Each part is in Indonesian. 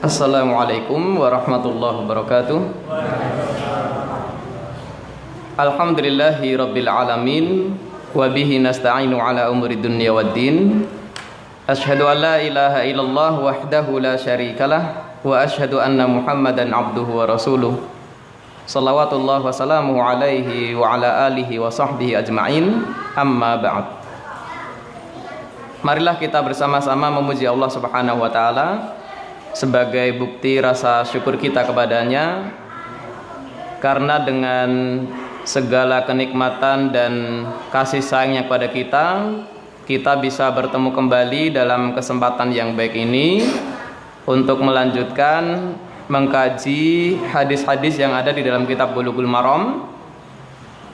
Assalamualaikum warahmatullahi wabarakatuh. Alhamdulillahi rabbil alamin, wa bihi nasta'inu ala umuri dunya waddin. Asyhadu an la ilaha illallah wahdahu la syarikalah, wa asyhadu anna Muhammadan abduhu wa rasuluh. Shalawatullah wa salamuhu alaihi wa ala alihi wa sahbihi ajma'in. Amma ba'd. Marilah kita bersama-sama memuji Allah Subhanahu wa taala sebagai bukti rasa syukur kita kepadanya, karena dengan segala kenikmatan dan kasih sayangnya kepada kita bisa bertemu kembali dalam kesempatan yang baik ini untuk melanjutkan mengkaji hadis-hadis yang ada di dalam kitab Bulughul Maram,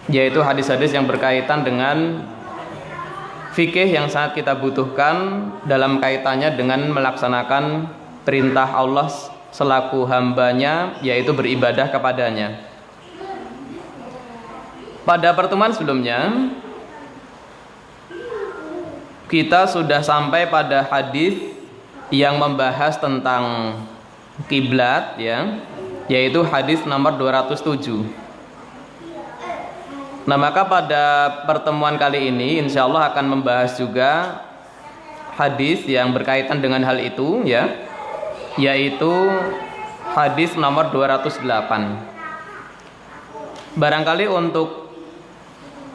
yaitu hadis-hadis yang berkaitan dengan fikih yang sangat kita butuhkan dalam kaitannya dengan melaksanakan perintah Allah selaku hambanya, yaitu beribadah kepadanya. Pada pertemuan sebelumnya kita sudah sampai pada hadis yang membahas tentang kiblat, ya, yaitu hadis nomor 207. Nah, maka pada pertemuan kali ini insyaallah akan membahas juga hadis yang berkaitan dengan hal itu, ya, yaitu hadis nomor 208. Barangkali untuk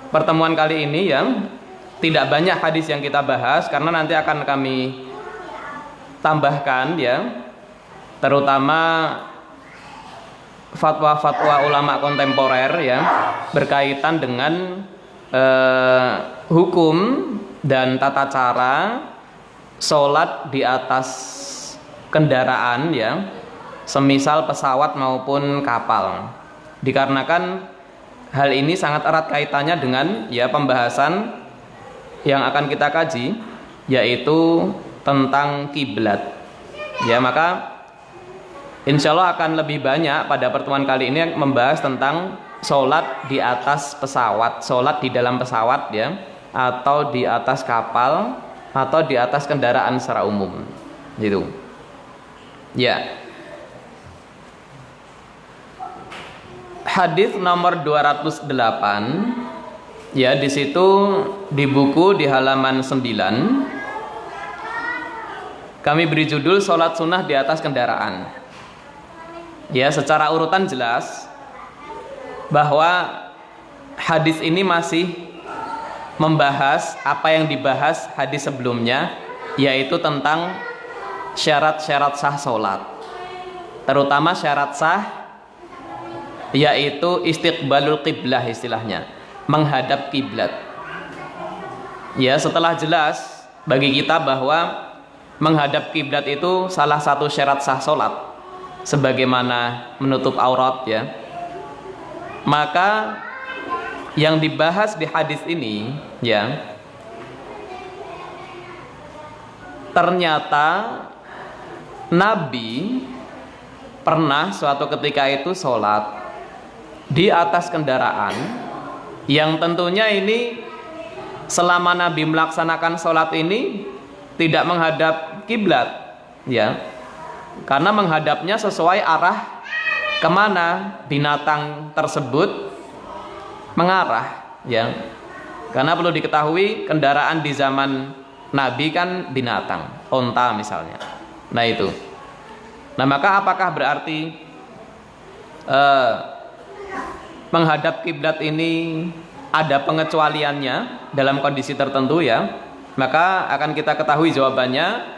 pertemuan kali ini ya tidak banyak hadis yang kita bahas, karena nanti akan kami tambahkan, ya, terutama fatwa-fatwa ulama kontemporer ya berkaitan dengan hukum dan tata cara sholat di atas kendaraan, ya, semisal pesawat maupun kapal. Dikarenakan hal ini sangat erat kaitannya dengan, ya, pembahasan yang akan kita kaji, yaitu tentang kiblat. Ya, maka insya Allah akan lebih banyak pada pertemuan kali ini membahas tentang sholat di atas pesawat, sholat di dalam pesawat, ya, atau di atas kapal, atau di atas kendaraan secara umum, gitu. Ya. Hadis nomor 208, ya, di situ di buku di halaman 9 kami beri judul sholat sunnah di atas kendaraan. Ya, secara urutan jelas bahwa hadis ini masih membahas apa yang dibahas hadis sebelumnya, yaitu tentang syarat-syarat sah sholat, terutama syarat sah yaitu istiqbalul qiblah, istilahnya menghadap kiblat. Ya, setelah jelas bagi kita bahwa menghadap kiblat itu salah satu syarat sah sholat sebagaimana menutup aurat, ya, maka yang dibahas di hadis ini, ya, ternyata Nabi pernah suatu ketika itu sholat di atas kendaraan, yang tentunya ini selama Nabi melaksanakan sholat ini tidak menghadap kiblat, ya, karena menghadapnya sesuai arah kemana binatang tersebut mengarah, ya, karena perlu diketahui kendaraan di zaman Nabi kan binatang, onta misalnya. Nah itu. Nah, maka apakah berarti menghadap kiblat ini ada pengecualiannya dalam kondisi tertentu ya, maka akan kita ketahui jawabannya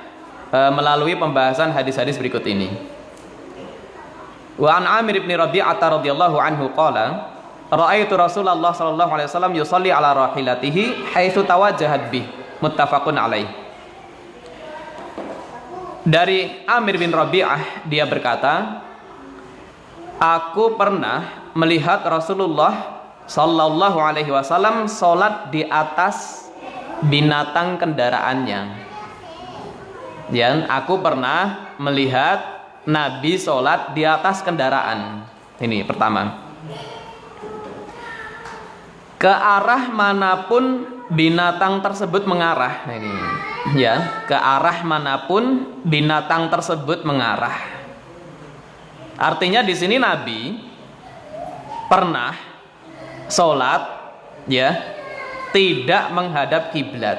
melalui pembahasan hadis-hadis berikut ini. Wa an Amir bin Rabi'ah radhiyallahu anhu qala ra'aitu Rasulullah sallallahu alaihi wasallam yusalli ala rahilatihi haitsu tawajjahat bih, muttafaqun alaih. Dari Amir bin Rabi'ah, dia berkata, aku pernah melihat Rasulullah sallallahu alaihi wasallam salat di atas binatang kendaraannya. Ya, aku pernah melihat Nabi salat di atas kendaraan. Ini pertama. Ke arah manapun binatang tersebut mengarah. Nah, ini ya, ke arah manapun binatang tersebut mengarah. Artinya di sini Nabi pernah sholat ya tidak menghadap kiblat,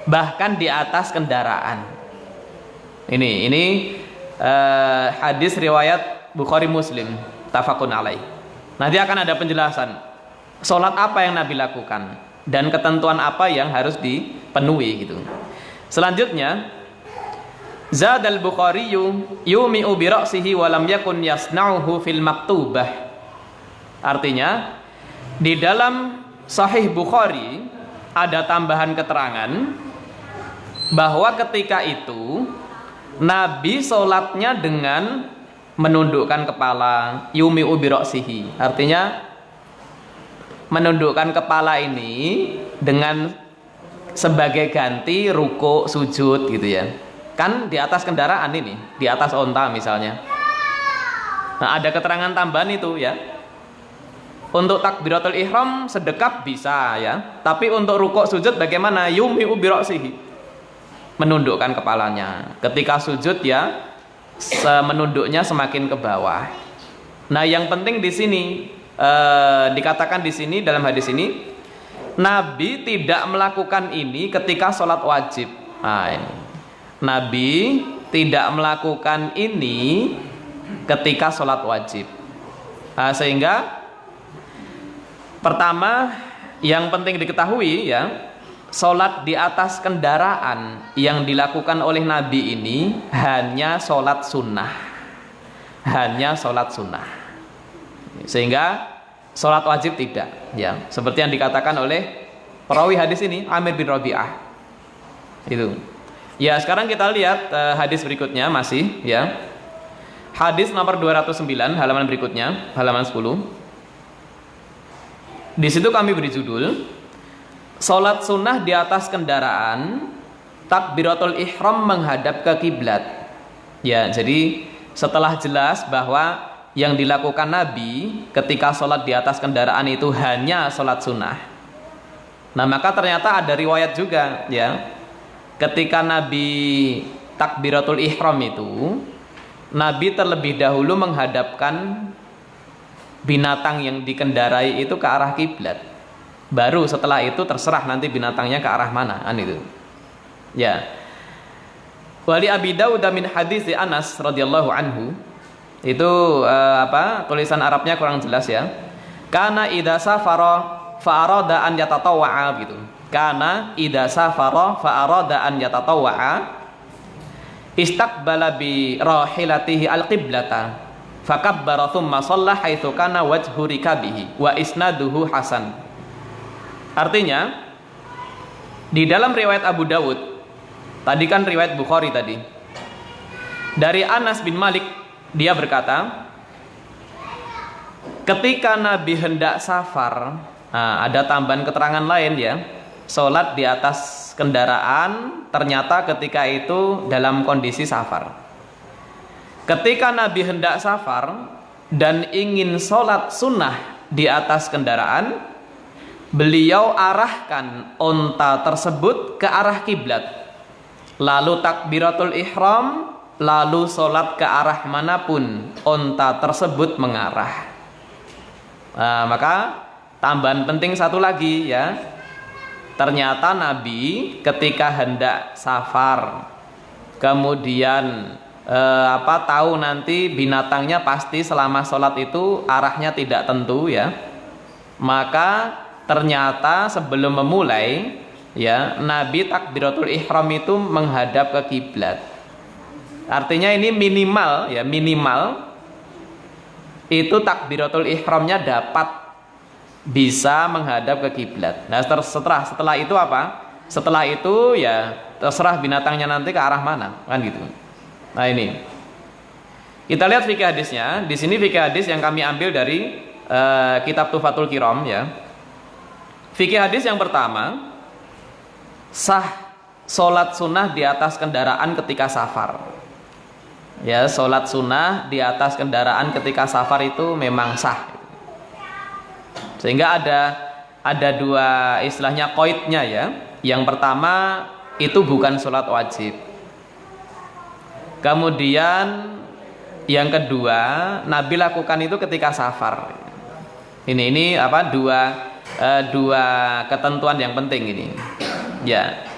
bahkan di atas kendaraan. Ini hadis riwayat Bukhari Muslim, tafaqun alaih. Nanti akan ada penjelasan sholat apa yang Nabi lakukan dan ketentuan apa yang harus dipenuhi gitu. Selanjutnya, Zadal Bukhari yumi'u bi ra'sihi wa lam yakun yasna'uhu fil maktubah. Artinya, di dalam Sahih Bukhari ada tambahan keterangan bahwa ketika itu Nabi sholatnya dengan menundukkan kepala, yumi'u bi ra'sihi. Artinya menundukkan kepala ini dengan sebagai ganti ruku sujud gitu ya. Kan di atas kendaraan ini, di atas onta misalnya. Nah, ada keterangan tambahan itu ya. Untuk takbiratul ihram sedekap bisa ya. Tapi untuk ruku sujud bagaimana? Yumi'u bi ra'sihi. Menundukkan kepalanya. Ketika sujud ya menunduknya semakin ke bawah. Nah, yang penting di sini dikatakan di sini dalam hadis ini Nabi tidak melakukan ini ketika sholat wajib. Nah, ini. Nabi tidak melakukan ini ketika sholat wajib. Nah, sehingga pertama yang penting diketahui ya, sholat di atas kendaraan yang dilakukan oleh Nabi ini hanya sholat sunnah. Hanya sholat sunnah. Sehingga sholat wajib tidak ya, seperti yang dikatakan oleh perawi hadis ini Amir bin Rabi'ah itu ya. Sekarang kita lihat hadis berikutnya masih ya, hadis nomor 209 halaman berikutnya, halaman 10. Di situ kami beri judul sholat sunnah di atas kendaraan, takbiratul ihram menghadap ke kiblat ya. Jadi setelah jelas bahwa yang dilakukan Nabi ketika sholat di atas kendaraan itu hanya sholat sunnah. Nah, maka ternyata ada riwayat juga ya, ketika Nabi takbiratul ihram itu Nabi terlebih dahulu menghadapkan binatang yang dikendarai itu ke arah kiblat. Baru setelah itu terserah nanti binatangnya ke arah mana kan itu ya. Wali Abi Dawud min hadis Anas radhiyallahu anhu. Itu tulisan Arabnya kurang jelas ya. Kana idza safara fa arada an yatatawwa'a gitu. Kana idza safara fa arada an yatatawwa'a istaqbala bi rahilatihi al-qiblata fakabbara thumma shalla haitsu kana wajhu rikabihi wa isnaduhu hasan. Artinya di dalam riwayat Abu Dawud, tadi kan riwayat Bukhari tadi, dari Anas bin Malik, dia berkata, ketika Nabi hendak safar, nah, ada tambahan keterangan lain ya, sholat di atas kendaraan, ternyata ketika itu dalam kondisi safar. Ketika Nabi hendak safar dan ingin sholat sunnah di atas kendaraan, beliau arahkan onta tersebut ke arah kiblat, lalu takbiratul ihram, lalu sholat ke arah manapun onta tersebut mengarah. Nah, maka tambahan penting satu lagi ya, ternyata Nabi ketika hendak safar kemudian tahu nanti binatangnya pasti selama sholat itu arahnya tidak tentu ya, maka ternyata sebelum memulai ya Nabi takbiratul ihram itu menghadap ke kiblat. Artinya ini minimal ya, minimal itu takbiratul ihramnya dapat bisa menghadap ke kiblat. Nah, setelah itu apa? Setelah itu ya terserah binatangnya nanti ke arah mana, kan gitu. Nah, ini. Kita lihat fikih hadisnya. Di sini fikih hadis yang kami ambil dari kitab Tuhfatul Kiram ya. Fikih hadis yang pertama, sah sholat sunnah di atas kendaraan ketika safar. Ya, sholat sunnah di atas kendaraan ketika safar itu memang sah. Sehingga ada dua istilahnya qaidnya ya. Yang pertama itu bukan sholat wajib. Kemudian yang kedua Nabi lakukan itu ketika safar. Ini apa dua ketentuan yang penting ini. Ya.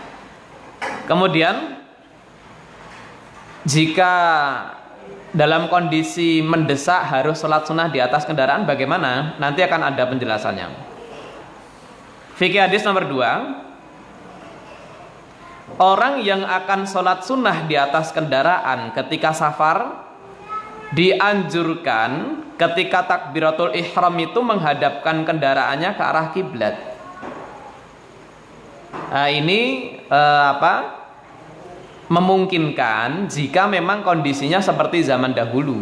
Kemudian jika dalam kondisi mendesak harus sholat sunnah di atas kendaraan bagaimana? Nanti akan ada penjelasannya. Fikih hadis nomor 2, orang yang akan sholat sunnah di atas kendaraan ketika safar dianjurkan ketika takbiratul ihram itu menghadapkan kendaraannya ke arah kiblat. Nah, ini memungkinkan jika memang kondisinya seperti zaman dahulu,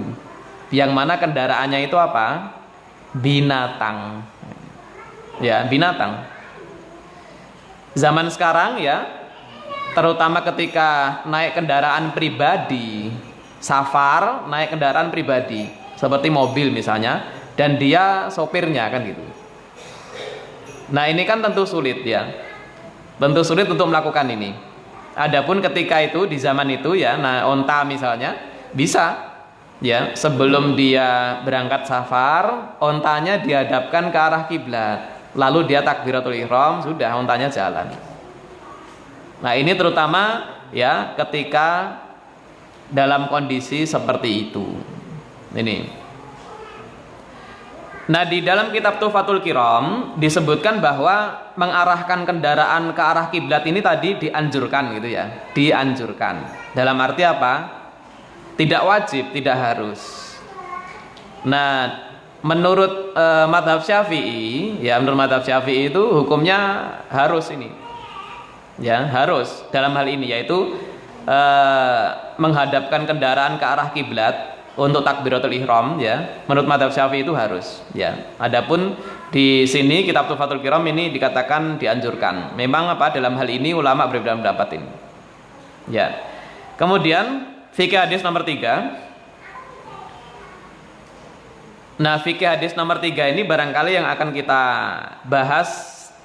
yang mana kendaraannya itu apa? Binatang. Ya, binatang. Zaman sekarang ya, terutama ketika naik kendaraan pribadi, safar naik kendaraan pribadi seperti mobil misalnya, dan dia sopirnya kan gitu. Nah, ini kan tentu sulit ya. Tentu sulit untuk melakukan ini. Adapun ketika itu di zaman itu ya, nah onta misalnya bisa ya, sebelum dia berangkat safar, ontanya dihadapkan ke arah kiblat, lalu dia takbiratul ihram, sudah ontanya jalan. Nah, ini terutama ya ketika dalam kondisi seperti itu. Ini. Nah, di dalam kitab Tuhfatul Kiram disebutkan bahwa mengarahkan kendaraan ke arah kiblat ini tadi dianjurkan gitu ya. Dianjurkan. Dalam arti apa? Tidak wajib, tidak harus. Nah, menurut madhab Syafi'i, ya menurut madhab Syafi'i itu hukumnya harus ini. Ya, harus dalam hal ini yaitu menghadapkan kendaraan ke arah kiblat untuk takbiratul ihram ya, menurut madhab Syafi'i itu harus ya. Adapun di sini kitab Tuhfatul Kiram ini dikatakan dianjurkan. Memang apa dalam hal ini ulama berbeda pendapat ini. Ya. Kemudian fikih hadis nomor 3. Nah, fikih hadis nomor 3 ini barangkali yang akan kita bahas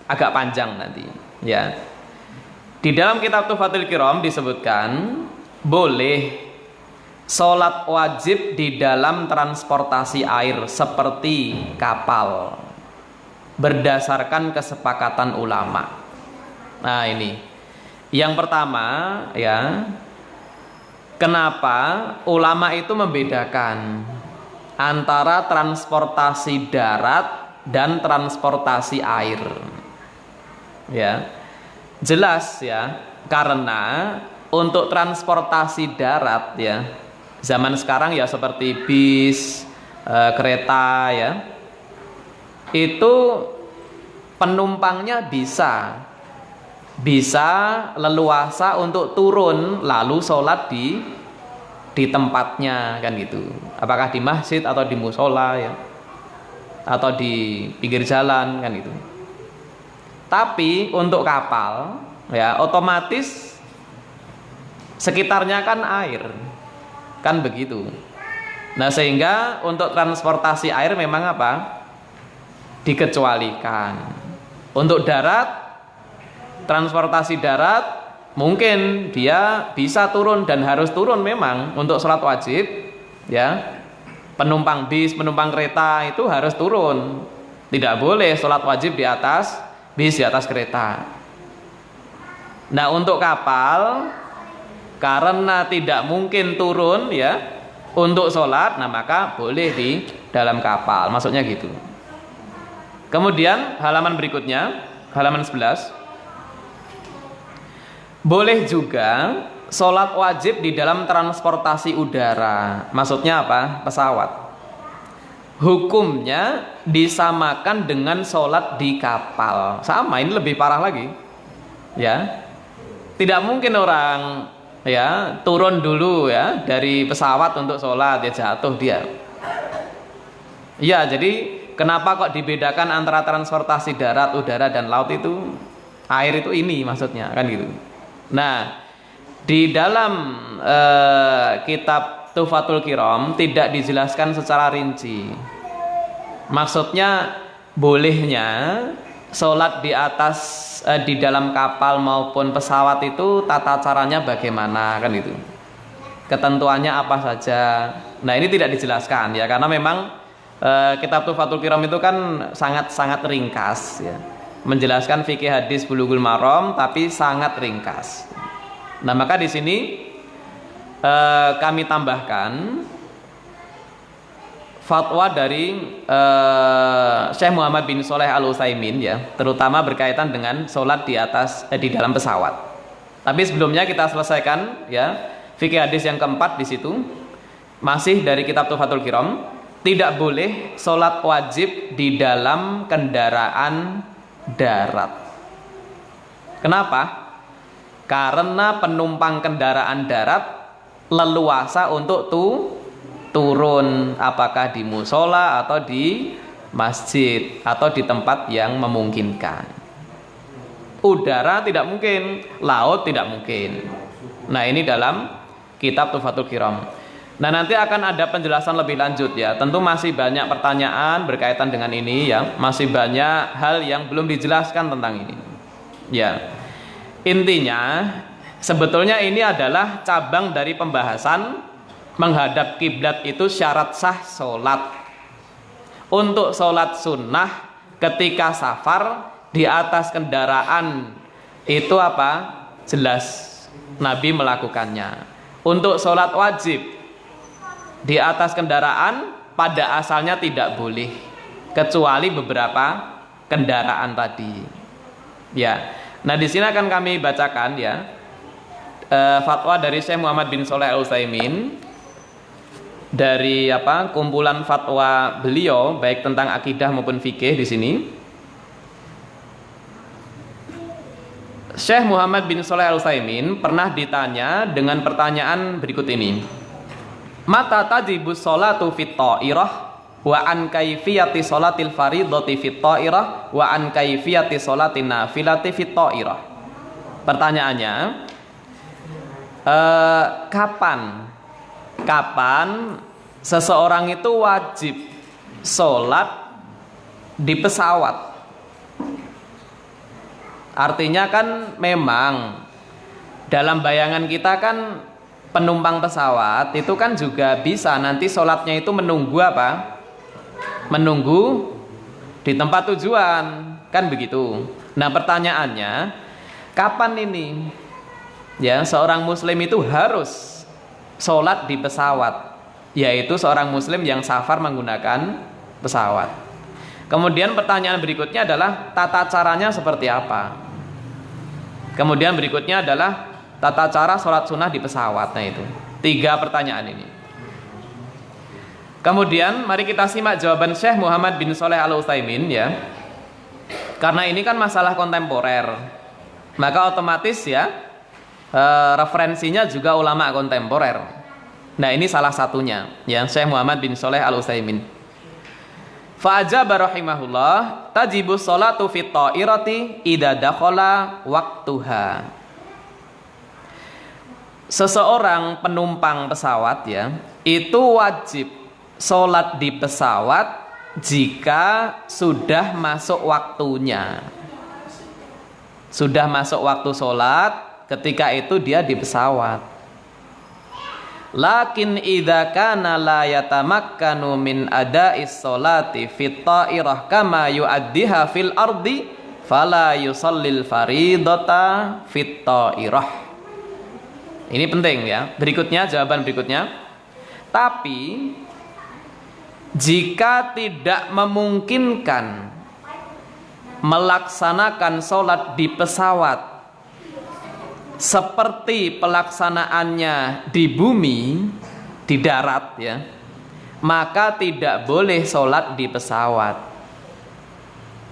agak panjang nanti ya. Di dalam kitab Tuhfatul Kiram disebutkan boleh sholat wajib di dalam transportasi air seperti kapal berdasarkan kesepakatan ulama. Nah, ini yang pertama ya, kenapa ulama itu membedakan antara transportasi darat dan transportasi air ya. Jelas ya, karena untuk transportasi darat ya, zaman sekarang ya seperti bis, kereta ya, itu penumpangnya bisa leluasa untuk turun lalu sholat di tempatnya kan gitu. Apakah di masjid atau di musola ya, atau di pinggir jalan kan gitu. Tapi untuk kapal ya otomatis sekitarnya kan air, kan begitu. Nah, sehingga untuk transportasi air memang apa? Dikecualikan. Untuk darat, transportasi darat mungkin dia bisa turun dan harus turun memang untuk sholat wajib ya. Penumpang bis, penumpang kereta itu harus turun. Tidak boleh sholat wajib di atas bis, di atas kereta. Nah, untuk kapal karena tidak mungkin turun ya untuk sholat, nah maka boleh di dalam kapal, maksudnya gitu. Kemudian halaman berikutnya, halaman 11. Boleh juga sholat wajib di dalam transportasi udara. Maksudnya apa? Pesawat. Hukumnya disamakan dengan sholat di kapal. Sama, ini lebih parah lagi. Ya, tidak mungkin orang ya turun dulu ya dari pesawat untuk sholat, ya jatuh dia. Ya, jadi kenapa kok dibedakan antara transportasi darat, udara, dan laut itu? Air itu ini maksudnya, kan gitu. Nah, di dalam kitab Tuhfatul Kiram tidak dijelaskan secara rinci. Maksudnya bolehnya sholat di atas di dalam kapal maupun pesawat itu tata caranya bagaimana, kan itu. Ketentuannya apa saja. Nah, ini tidak dijelaskan ya, karena memang kitab Tuhfatul Kiram itu kan sangat ringkas ya. Menjelaskan fikih hadis Bulughul Maram tapi sangat ringkas. Nah, maka di sini kami tambahkan fatwa dari Syekh Muhammad bin Shalih Al-Utsaimin ya, terutama berkaitan dengan sholat di dalam pesawat. Tapi sebelumnya kita selesaikan ya fikih hadis yang keempat di situ, masih dari kitab Tuhfatul Kiram. Tidak boleh sholat wajib di dalam kendaraan darat. Kenapa? Karena penumpang kendaraan darat leluasa untuk turun, apakah di musola atau di masjid atau di tempat yang memungkinkan. Udara tidak mungkin, laut tidak mungkin. Nah, ini dalam kitab Tuhfatul Kiram. Nah, nanti akan ada penjelasan lebih lanjut ya. Tentu masih banyak pertanyaan berkaitan dengan ini ya. Masih banyak hal yang belum dijelaskan tentang ini. Ya. Intinya sebetulnya ini adalah cabang dari pembahasan menghadap kiblat itu syarat sah sholat. Untuk sholat sunnah ketika safar di atas kendaraan itu apa? Jelas Nabi melakukannya. Untuk sholat wajib di atas kendaraan pada asalnya tidak boleh, kecuali beberapa kendaraan tadi. Ya. Nah, di sini akan kami bacakan ya fatwa dari Syekh Muhammad bin Shalih Al-Utsaimin, dari kumpulan fatwa beliau baik tentang akidah maupun fikih di sini. Syekh Muhammad bin Shalih Al-Utsaimin pernah ditanya dengan pertanyaan berikut ini. Mata tajibus sholatu fit ta'irah wa an kaifiyati sholatil faridhati fit ta'irah wa an kaifiyati sholatin nafilati fit ta'irah. Pertanyaannya, kapan seseorang itu wajib sholat di pesawat? Artinya kan memang dalam bayangan kita kan penumpang pesawat itu kan juga bisa nanti sholatnya itu menunggu apa? Menunggu di tempat tujuan, kan begitu. Nah, pertanyaannya, kapan ini ya seorang muslim itu harus sholat di pesawat, yaitu seorang muslim yang safar menggunakan pesawat. Kemudian pertanyaan berikutnya adalah tata caranya seperti apa? Kemudian berikutnya adalah tata cara sholat sunnah di pesawat. Nah, itu 3 pertanyaan ini. Kemudian mari kita simak jawaban Syekh Muhammad bin Shalih Al-Utsaimin ya. Karena ini kan masalah kontemporer, maka otomatis ya referensinya juga ulama kontemporer. Nah, ini salah satunya ya, Syekh Muhammad bin Shalih Al-Utsaimin. Fa'ajaba rahimahullah tajibus sholatu fit ta'irati idza dakhala waqtuha. Seseorang penumpang pesawat ya, itu wajib sholat di pesawat jika sudah masuk waktunya. Sudah masuk waktu sholat, ketika itu dia di pesawat. Lakin idza kana la yatamakkanu min ada'is sholati fit ta'irah kama yu'addiha fil ardi fala yusallil faridata fit ta'irah. Ini penting ya. Berikutnya, jawaban berikutnya. Tapi jika tidak memungkinkan melaksanakan sholat di pesawat seperti pelaksanaannya di bumi, di darat ya, maka tidak boleh sholat di pesawat.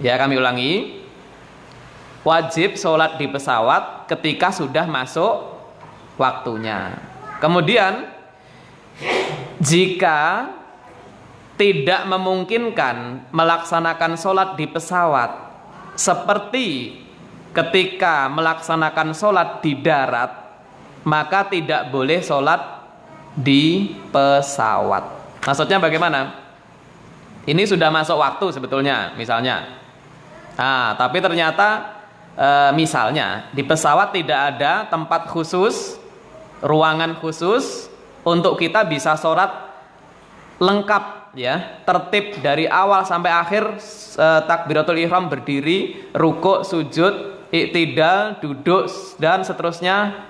Ya, kami ulangi, wajib sholat di pesawat ketika sudah masuk waktunya. Kemudian jika tidak memungkinkan melaksanakan sholat di pesawat seperti ketika melaksanakan sholat di darat, maka tidak boleh sholat di pesawat. Maksudnya bagaimana? Ini sudah masuk waktu sebetulnya, misalnya. Nah, tapi ternyata misalnya di pesawat tidak ada tempat khusus, ruangan khusus untuk kita bisa sholat lengkap ya, tertib dari awal sampai akhir, takbiratul ihram, berdiri, rukuk, sujud, iktidal, duduk dan seterusnya.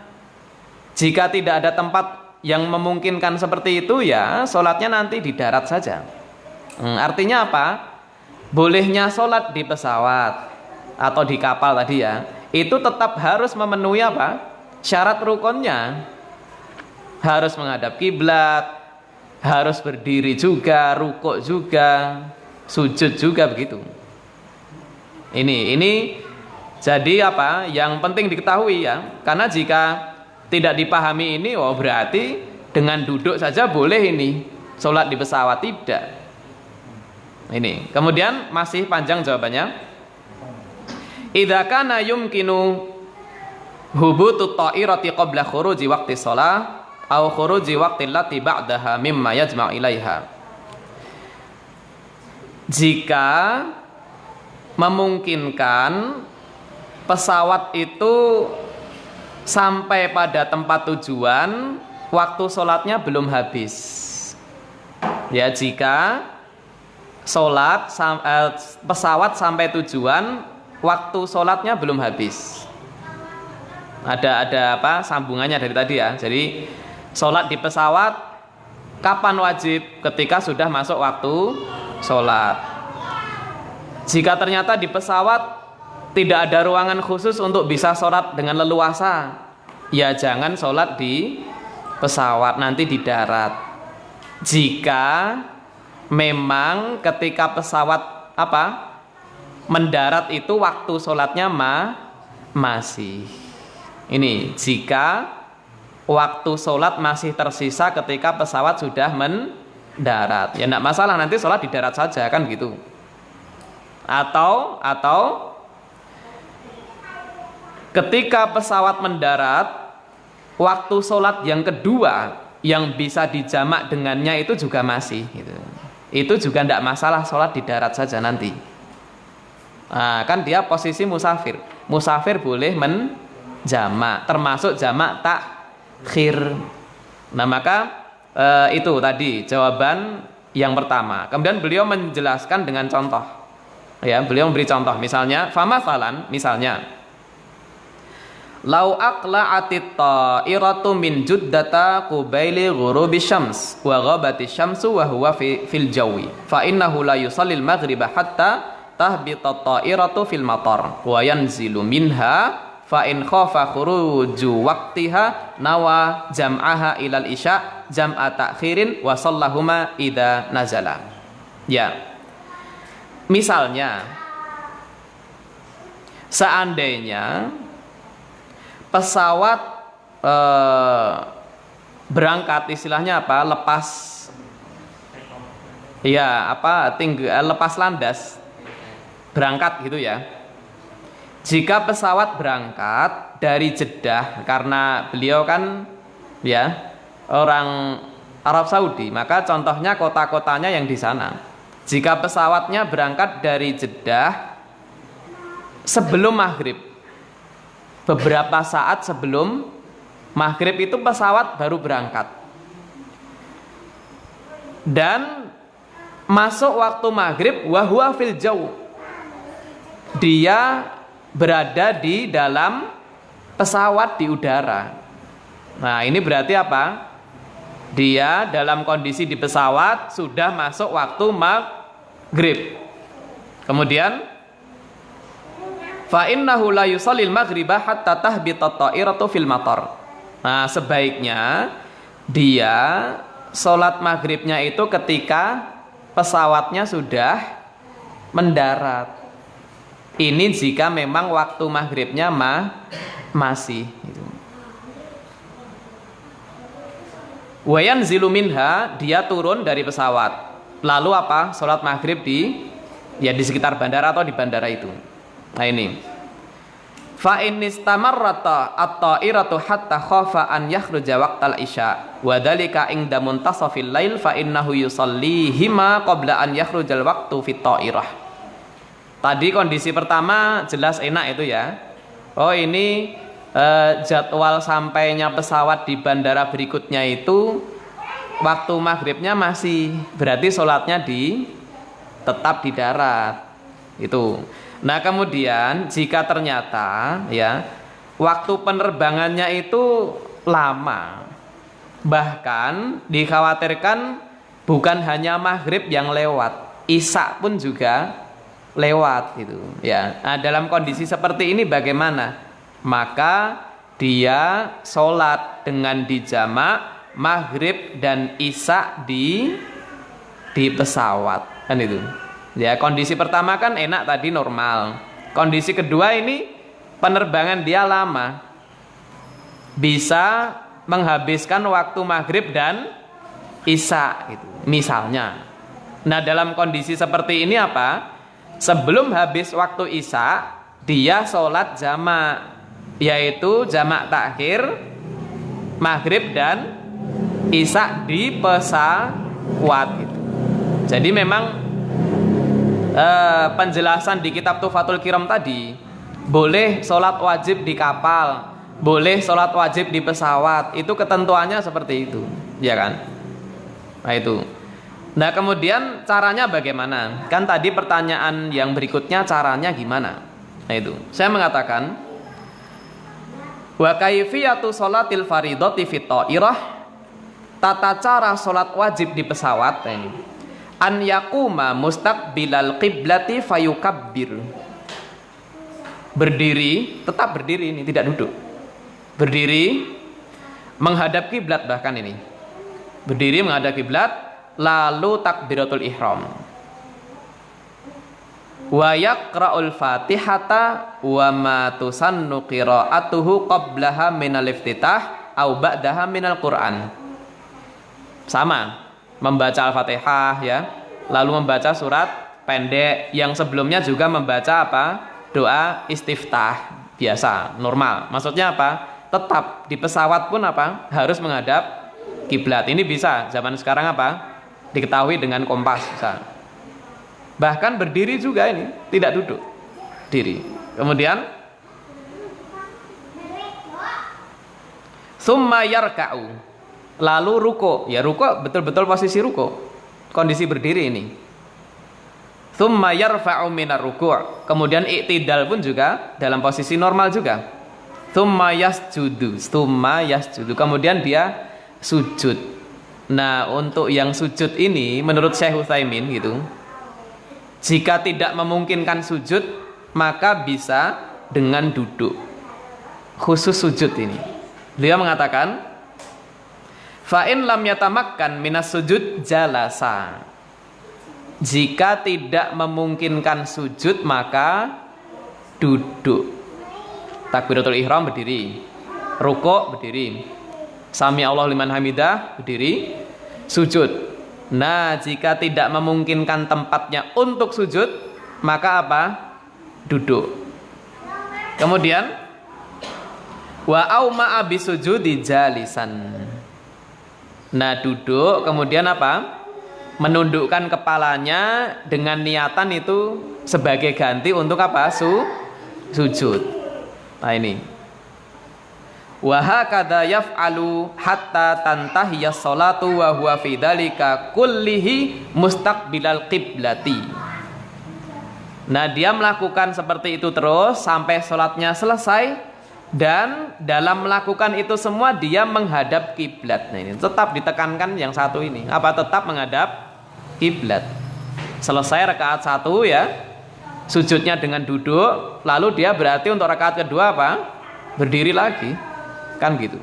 Jika tidak ada tempat yang memungkinkan seperti itu, ya sholatnya nanti di darat saja. Artinya apa? Bolehnya sholat di pesawat atau di kapal tadi ya, itu tetap harus memenuhi apa? Syarat rukunnya. Harus menghadap kiblat, harus berdiri juga, rukuk juga, sujud juga, begitu. Ini jadi apa? Yang penting diketahui ya. Karena jika tidak dipahami ini, oh berarti dengan duduk saja boleh ini sholat di pesawat, tidak. Ini. Kemudian masih panjang jawabannya. Idza kana yumkinu hubutut ta'irati qabla khuruji waqti shalah au khuruji waqti allati ba'daha mimma yajma'u ilaiha. Jika memungkinkan pesawat itu sampai pada tempat tujuan waktu sholatnya belum habis. Ya, jika pesawat sampai tujuan waktu sholatnya belum habis. Ada apa sambungannya dari tadi ya. Jadi sholat di pesawat kapan wajib? Ketika sudah masuk waktu sholat. Jika ternyata di pesawat tidak ada ruangan khusus untuk bisa sholat dengan leluasa, ya jangan sholat di pesawat, nanti di darat. Jika memang ketika pesawat mendarat itu waktu sholatnya masih. Ini jika waktu sholat masih tersisa ketika pesawat sudah mendarat, ya tidak masalah, nanti sholat di darat saja kan gitu. Atau ketika pesawat mendarat, waktu sholat yang kedua yang bisa dijamak dengannya itu juga masih gitu. Itu juga tidak masalah, sholat di darat saja nanti. Nah, kan dia posisi musafir. Musafir boleh menjamak, termasuk jamak takhir. Nah, maka itu tadi jawaban yang pertama. Kemudian beliau menjelaskan dengan contoh. Ya, beliau memberi contoh, misalnya famathalan, misalnya lau aqla'atit ta'iratu min juddata qubaili ghurubi syams wa ghabati syamsu wa huwa fil jawi fa innahu la yusallil maghriba hatta tahbita ta'iratu fil matar wa yanzilu minha fa in khafa khuruju waqtiha nawa jam'aha ilal isya jam'a ta'khirin wa sallahuma idza nazala. Ya, misalnya seandainya pesawat berangkat, istilahnya apa? Lepas ya, lepas landas berangkat gitu ya. Jika pesawat berangkat dari Jeddah, karena beliau kan ya orang Arab Saudi, maka contohnya kota-kotanya yang di sana. Jika pesawatnya berangkat dari Jeddah sebelum maghrib, beberapa saat sebelum maghrib itu pesawat baru berangkat, dan masuk waktu maghrib wahwa fil jaw, dia berada di dalam pesawat di udara. Nah, ini berarti apa? Dia dalam kondisi di pesawat sudah masuk waktu maghrib. Kemudian Fa innahu la yusallil maghriba hatta tahbita ta'iratu fil matar. Nah, sebaiknya dia sholat maghribnya itu ketika pesawatnya sudah mendarat. Ini jika memang waktu maghribnya masih. Wayan ziluminha, dia turun dari pesawat. Lalu apa? Sholat maghrib di sekitar bandara atau di bandara itu. Nah ini. Fa in istamarrata at-ta'iratu hatta khafa an yakhruja waqtal isya wa dzalika inda muntasafil lail fa innahu yusallihima qabla an yakhrujal waqtu fit ta'irah. Tadi kondisi pertama jelas enak itu ya. Oh ini jadwal sampainya pesawat di bandara berikutnya itu waktu maghribnya masih, berarti sholatnya tetap di darat itu. Nah kemudian jika ternyata ya waktu penerbangannya itu lama, bahkan dikhawatirkan bukan hanya maghrib yang lewat, isya pun juga lewat gitu ya. Nah, dalam kondisi seperti ini bagaimana? Maka dia sholat dengan dijamak maghrib dan isya di pesawat kan itu. Ya kondisi pertama kan enak tadi normal. Kondisi kedua ini penerbangan dia lama, bisa menghabiskan waktu maghrib dan isya gitu misalnya. Nah dalam kondisi seperti ini apa? Sebelum habis waktu isya dia sholat jamak, yaitu jamak takhir maghrib dan isya di pesawat gitu. Jadi memang penjelasan di kitab Tuhfatul Kiram tadi, boleh sholat wajib di kapal, boleh sholat wajib di pesawat, itu ketentuannya seperti itu, ya kan? Nah itu. Nah kemudian caranya bagaimana? Kan tadi pertanyaan yang berikutnya caranya gimana? Nah itu, saya mengatakan wa kaifiyatu sholatil faridati fit ta'irah, tata cara sholat wajib di pesawat ini. An yakuma mustaqbilal qiblati fayukabbir. Berdiri, tetap berdiri ini, tidak duduk. Berdiri menghadap kiblat, bahkan ini. Berdiri menghadap kiblat lalu takbiratul ihram. Wa yaqra'ul Fatihata wa ma tusannu qira'atuhu qablaha minal iftitah au ba'daha minal Qur'an. Sama, membaca Al-Fatihah ya, lalu membaca surat pendek, yang sebelumnya juga membaca apa? Doa istiftah biasa, normal. Maksudnya apa? Tetap di pesawat pun apa? Harus menghadap kiblat. Ini bisa zaman sekarang apa? Diketahui dengan kompas bisa. Bahkan berdiri juga ini, tidak duduk, diri. Kemudian summa yarka'u, lalu ruko, ya ruko betul-betul posisi ruko, kondisi berdiri ini. Tsumma yarfa'u minar ruku', kemudian i'tidal pun juga dalam posisi normal juga. Tsumma yasjudu, kemudian dia sujud. Nah untuk yang sujud ini menurut Syekh Utsaimin gitu, jika tidak memungkinkan sujud maka bisa dengan duduk, khusus sujud ini. Beliau mengatakan fa'in lam yatamakkan minas sujud jalasa. Jika tidak memungkinkan sujud maka duduk. Takbiratul ihram berdiri, rukuk berdiri, sami Allahu liman hamidah berdiri, sujud. Nah jika tidak memungkinkan tempatnya untuk sujud maka apa? Duduk. Kemudian wa auma abisujudi jalisan. Nah duduk, kemudian apa? Menundukkan kepalanya dengan niatan itu sebagai ganti untuk apa? Sujud. Nah ini. Wa hakadha yaf'alu hatta tantahiyas sholatu wa huwa fi dzalika kullihi mustaqbilal qiblati. Nah dia melakukan seperti itu terus sampai sholatnya selesai, dan dalam melakukan itu semua dia menghadap kiblat. Nah ini tetap ditekankan yang satu ini, apa? Tetap menghadap kiblat. Selesai rakaat 1 ya, sujudnya dengan duduk, lalu dia berarti untuk rakaat kedua apa? Berdiri lagi, kan gitu.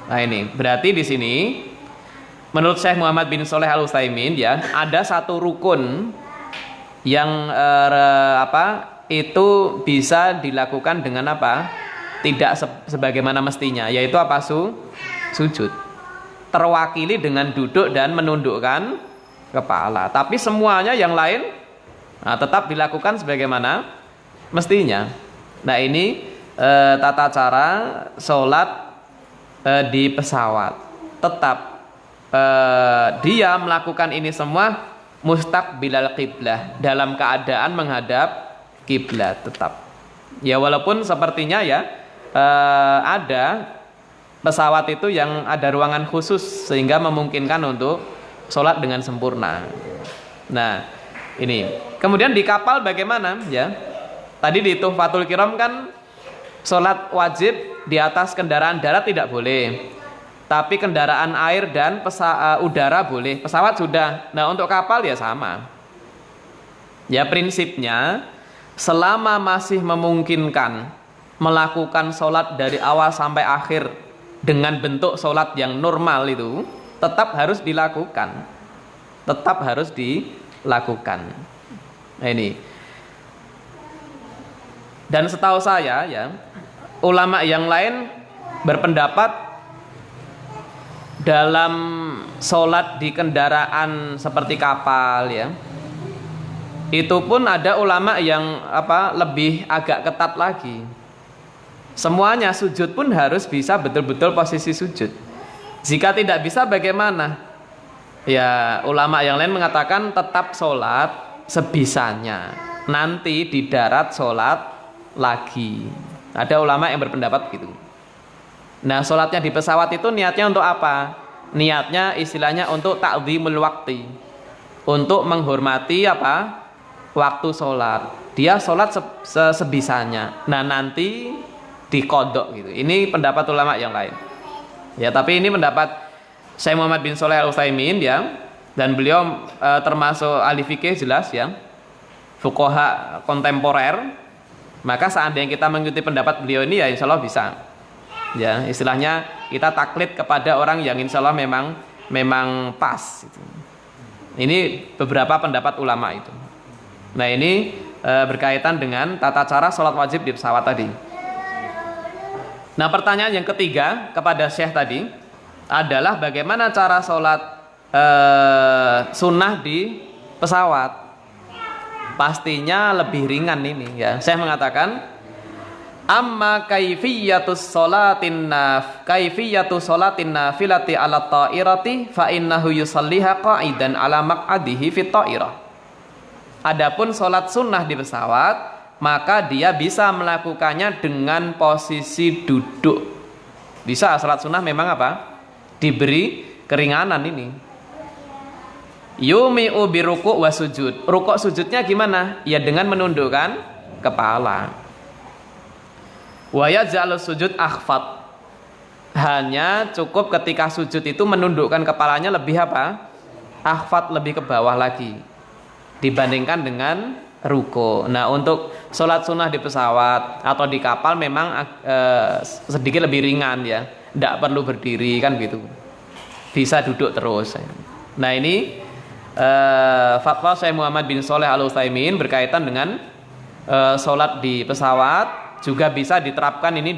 Nah ini berarti di sini menurut Syekh Muhammad bin Shalih Al Utsaimin ya, ada satu rukun yang itu bisa dilakukan dengan apa? Tidak sebagaimana mestinya, yaitu apa? Sujud. Terwakili dengan duduk dan menundukkan kepala. Tapi semuanya yang lain tetap dilakukan sebagaimana mestinya. Nah ini tata cara sholat di pesawat. Tetap dia melakukan ini semua mustaqbilal qiblah, dalam keadaan menghadap kiblat tetap. Ya walaupun sepertinya ya ada pesawat itu yang ada ruangan khusus sehingga memungkinkan untuk sholat dengan sempurna. Nah ini kemudian di kapal bagaimana ya? Tadi di Tuhfatul Kiram kan sholat wajib di atas kendaraan darat tidak boleh, tapi kendaraan air dan udara boleh. Pesawat sudah. Nah untuk kapal ya sama. Ya prinsipnya selama masih memungkinkan melakukan sholat dari awal sampai akhir dengan bentuk sholat yang normal itu tetap harus dilakukan. Tetap harus dilakukan. Nah ini. Dan setahu saya ya, ulama yang lain berpendapat dalam sholat di kendaraan seperti kapal ya, itu pun ada ulama yang lebih agak ketat lagi. Semuanya sujud pun harus bisa betul-betul posisi sujud. Jika tidak bisa bagaimana? Ya ulama yang lain mengatakan tetap sholat sebisanya. Nanti di darat sholat lagi. Ada ulama yang berpendapat gitu. Nah sholatnya di pesawat itu niatnya untuk apa? Niatnya istilahnya untuk ta'dhimul waqti, untuk menghormati apa? Waktu sholat. Dia sholat sebisanya. Nah nanti dikodok gitu. Ini pendapat ulama yang lain. Ya tapi ini pendapat Syekh Muhammad bin Shalih Al Utsaimin ya, dan beliau termasuk ahli fikih jelas ya, fuqaha kontemporer. Maka seandainya kita mengikuti pendapat beliau ini ya insya Allah bisa. Ya istilahnya kita taklid kepada orang yang insya Allah memang pas gitu. Ini beberapa pendapat ulama itu. Nah ini berkaitan dengan tata cara sholat wajib di pesawat tadi. Nah pertanyaan yang ketiga kepada Syekh tadi adalah bagaimana cara sholat sunnah di pesawat. Pastinya lebih ringan ini ya. Syekh mengatakan amma kaifiyatu sholatin nafilati ala ta'irati fa innahu yusalliha qa'idan ala maq'adihi fit ta'irah. Adapun sholat sunnah di pesawat, maka dia bisa melakukannya dengan posisi duduk. Bisa sholat sunnah memang apa? Diberi keringanan ini. Yumi'u biruku' wa sujud. Rukuk sujudnya gimana? Ya dengan menundukkan kepala. Wa yaj'alu sujud akhfad. Hanya cukup ketika sujud itu menundukkan kepalanya lebih apa? Akhfad, lebih ke bawah lagi dibandingkan dengan ruko. Nah untuk sholat sunnah di pesawat atau di kapal memang sedikit lebih ringan ya, tidak perlu berdiri kan gitu, bisa duduk terus. Nah ini fatwa Syekh Muhammad bin Shalih Al Utsaimin berkaitan dengan sholat di pesawat juga bisa diterapkan ini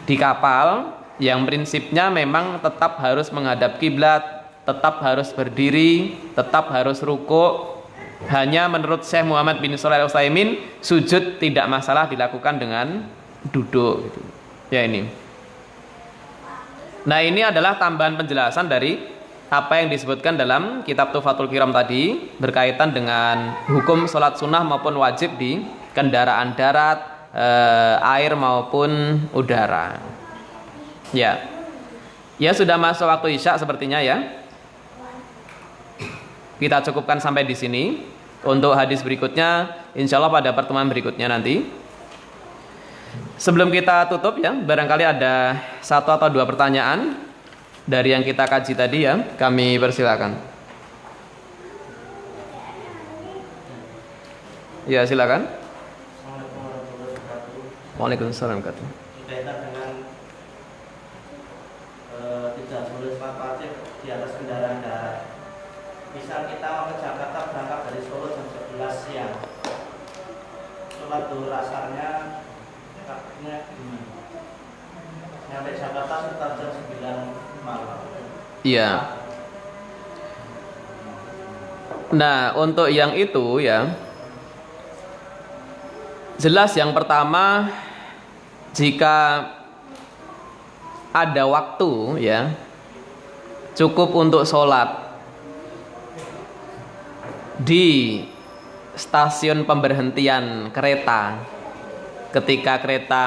di kapal, yang prinsipnya memang tetap harus menghadap kiblat, tetap harus berdiri, tetap harus ruko. Hanya menurut Syekh Muhammad bin Shalih Al Utsaimin sujud tidak masalah dilakukan dengan duduk gitu. Ya ini. Nah ini adalah tambahan penjelasan dari apa yang disebutkan dalam kitab Tuhfatul Kiram tadi berkaitan dengan hukum sholat sunnah maupun wajib di kendaraan darat, air maupun udara. Ya, ya sudah masuk waktu isya sepertinya ya. Kita cukupkan sampai di sini. Untuk hadis berikutnya insya Allah pada pertemuan berikutnya nanti. Sebelum kita tutup ya, barangkali ada satu atau dua pertanyaan dari yang kita kaji tadi ya, kami persilakan. Ya, silakan. Assalamualaikum warahmatullahi wabarakatuh. Waalaikumsalam warahmatullahi. Berkaitan dengan tidak boleh sholat wajib di atas kendaraan darat. Misal kita mau ke Jakarta berangkat dari Solo jam 11 siang. Sholat duhur asarnya waktunya gimana? Sampai Jakarta sekitar jam 9 malam. Iya. Nah, untuk yang itu ya, jelas yang pertama, jika ada waktu ya, cukup untuk sholat di stasiun pemberhentian kereta ketika kereta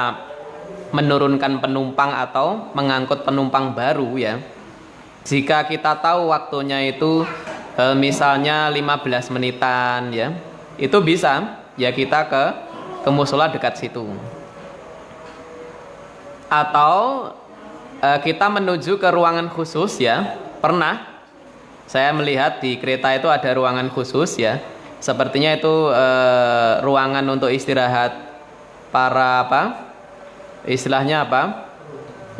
menurunkan penumpang atau mengangkut penumpang baru ya. Jika kita tahu waktunya itu misalnya 15 menitan ya, itu bisa ya kita ke musola dekat situ. Atau kita menuju ke ruangan khusus ya. Pernah saya melihat di kereta itu ada ruangan khusus ya. Sepertinya itu ruangan untuk istirahat para apa? Istilahnya apa?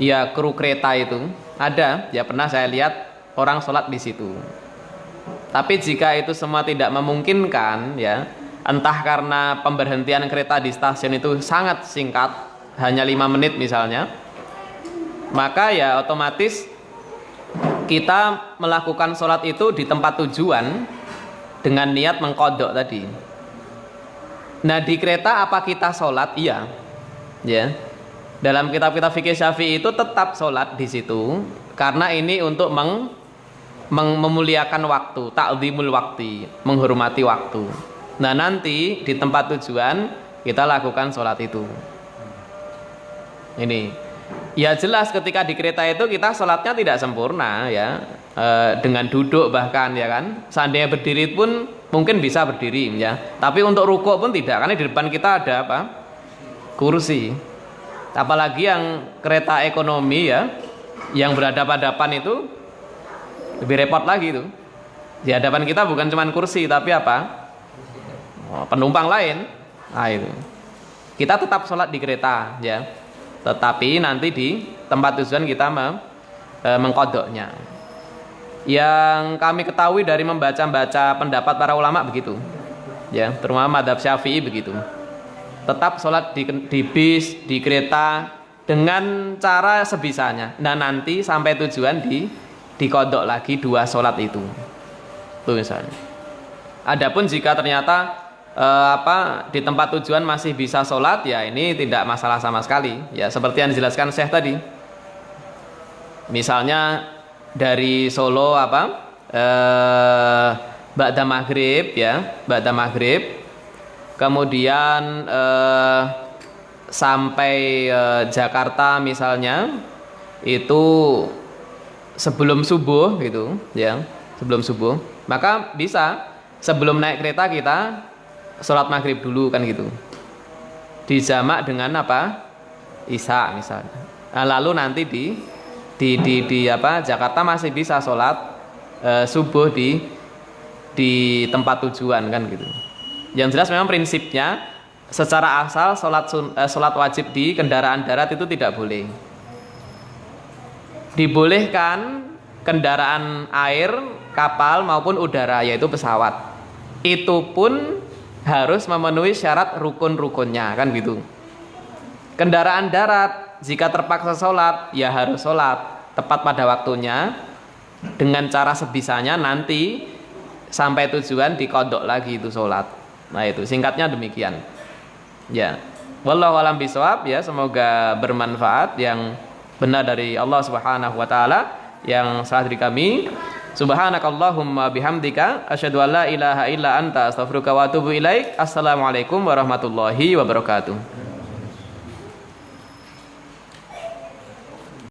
Ya, kru kereta itu. Ada, ya pernah saya lihat orang sholat di situ. Tapi jika itu semua tidak memungkinkan ya, entah karena pemberhentian kereta di stasiun itu sangat singkat, hanya 5 menit misalnya, maka ya otomatis kita melakukan sholat itu di tempat tujuan dengan niat mengqadha tadi. Nah, di kereta apa kita sholat? Iya, ya. Dalam kitab-kitab fikih Syafi'i itu tetap sholat di situ karena ini untuk memuliakan waktu, ta'zimul waktu, menghormati waktu. Nah, nanti di tempat tujuan kita lakukan sholat itu. Ini, ya jelas ketika di kereta itu kita sholatnya tidak sempurna ya, dengan duduk bahkan ya kan. Seandainya berdiri pun mungkin bisa berdiri ya, tapi untuk rukuk pun tidak, karena di depan kita ada apa? Kursi. Apalagi yang kereta ekonomi ya, yang berhadapan-hadapan itu lebih repot lagi tuh. Di hadapan kita bukan cuma kursi tapi apa? Penumpang lain. Nah itu. Kita tetap sholat di kereta ya. Tetapi nanti di tempat tujuan kita mengqadhanya. Yang kami ketahui dari membaca-baca pendapat para ulama begitu. Ya, terutama mazhab Syafi'i begitu. Tetap sholat di bis, di kereta dengan cara sebisanya. Nah, nanti sampai tujuan diqadha lagi 2 sholat itu. Tuh misalnya. Adapun jika ternyata di tempat tujuan masih bisa sholat, ya ini tidak masalah sama sekali. Ya seperti yang dijelaskan Syekh tadi. Misalnya dari Solo ba'da maghrib ya, ba'da maghrib. Kemudian sampai Jakarta misalnya itu sebelum subuh gitu ya, sebelum subuh, maka bisa sebelum naik kereta kita sholat maghrib dulu kan gitu, dijamak dengan apa? Isya misalnya. Nah, lalu nanti di Jakarta masih bisa sholat subuh di tempat tujuan kan gitu. Yang jelas memang prinsipnya secara asal sholat wajib di kendaraan darat itu tidak boleh. Dibolehkan kendaraan air, kapal maupun udara, yaitu pesawat. Itu pun harus memenuhi syarat rukun-rukunnya kan gitu. Kendaraan darat jika terpaksa sholat ya harus sholat tepat pada waktunya dengan cara sebisanya, nanti sampai tujuan diqadha lagi itu sholat. Nah itu singkatnya demikian. Ya, wallahu a'lam bishawab ya, semoga bermanfaat. Yang benar dari Allah Subhanahu wa taala, yang salah dari kami. Subhanakallahumma bihamdika asyhadu an la ilaha illa anta astaghfiruka wa atubu ilaik. Assalamualaikum warahmatullahi wabarakatuh.